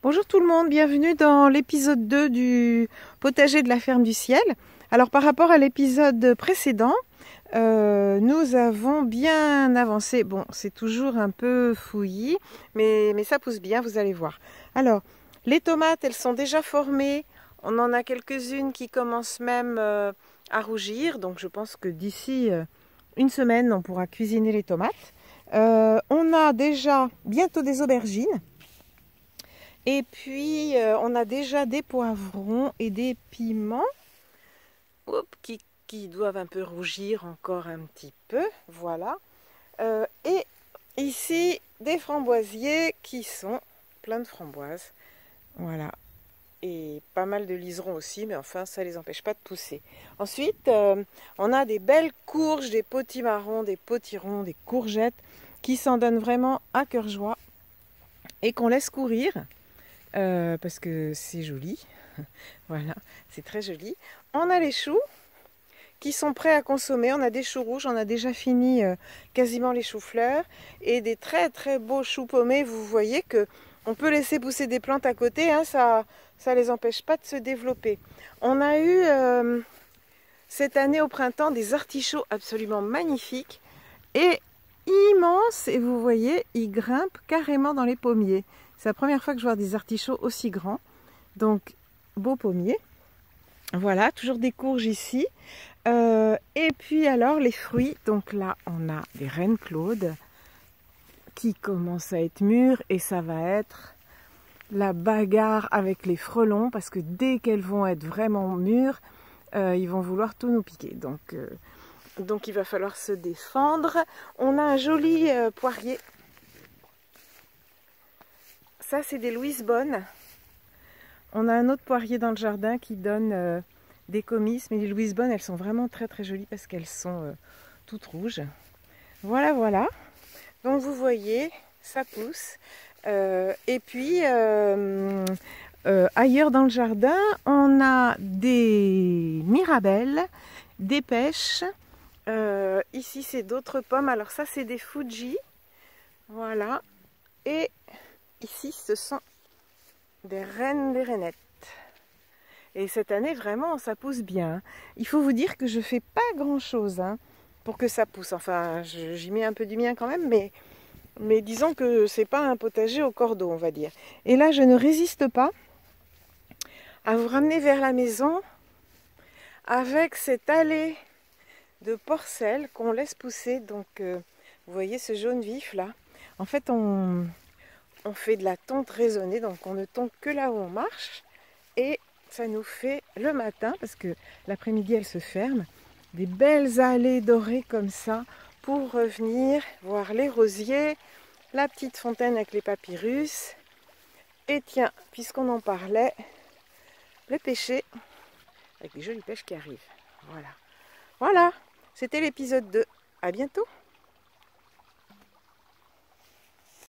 Bonjour tout le monde, bienvenue dans l'épisode 2 du potager de la ferme du ciel. Alors par rapport à l'épisode précédent, nous avons bien avancé. Bon, c'est toujours un peu fouillis, mais ça pousse bien, vous allez voir. Alors, les tomates, elles sont déjà formées. On en a quelques-unes qui commencent même à rougir. Donc je pense que d'ici une semaine, on pourra cuisiner les tomates. On a déjà bientôt des aubergines. Et puis, on a déjà des poivrons et des piments qui doivent un peu rougir encore un petit peu. Voilà. Et ici, des framboisiers qui sont pleins de framboises. Voilà. Et pas mal de liserons aussi, mais enfin, ça ne les empêche pas de pousser. Ensuite, on a des belles courges, des potimarrons, des potirons, des courgettes qui s'en donnent vraiment à cœur joie et qu'on laisse courir. Parce que c'est joli, voilà, c'est très joli. On a les choux qui sont prêts à consommer, on a des choux rouges, on a déjà fini quasiment les choux-fleurs et des très très beaux choux paumés. Vous voyez que on peut laisser pousser des plantes à côté, hein, ça les empêche pas de se développer. On a eu cette année au printemps des artichauts absolument magnifiques et immenses, et vous voyez, ils grimpent carrément dans les pommiers. C'est la première fois que je vois des artichauts aussi grands. Donc, beau pommier. Voilà, toujours des courges ici. Et puis alors, les fruits. Donc là, on a des reines Claude qui commencent à être mûres. Et ça va être la bagarre avec les frelons. Parce que dès qu'elles vont être vraiment mûres, ils vont vouloir tout nous piquer. Donc il va falloir se défendre. On a un joli poirier. Ça, c'est des Louise Bonne. On a un autre poirier dans le jardin qui donne des comices. Mais les Louise Bonne, elles sont vraiment très très jolies parce qu'elles sont toutes rouges. Voilà, voilà. Donc vous voyez, ça pousse. Et puis, ailleurs dans le jardin, on a des mirabelles, des pêches. Ici, c'est d'autres pommes. Alors ça, c'est des Fuji. Voilà. Et ici, ce sont des reines des rainettes. Et cette année, vraiment, ça pousse bien. Il faut vous dire que je fais pas grand-chose pour que ça pousse. Enfin, j'y mets un peu du mien quand même, mais disons que c'est pas un potager au cordeau, on va dire. Et là, je ne résiste pas à vous ramener vers la maison avec cette allée de porcel qu'on laisse pousser. Donc, vous voyez ce jaune vif là. En fait, on fait de la tonte raisonnée, donc on ne tonte que là où on marche. Et ça nous fait le matin, parce que l'après-midi elle se ferme, des belles allées dorées comme ça pour revenir voir les rosiers, la petite fontaine avec les papyrus. Et tiens, puisqu'on en parlait, le pêcher avec des jolies pêches qui arrivent. Voilà. Voilà, c'était l'épisode 2. À bientôt.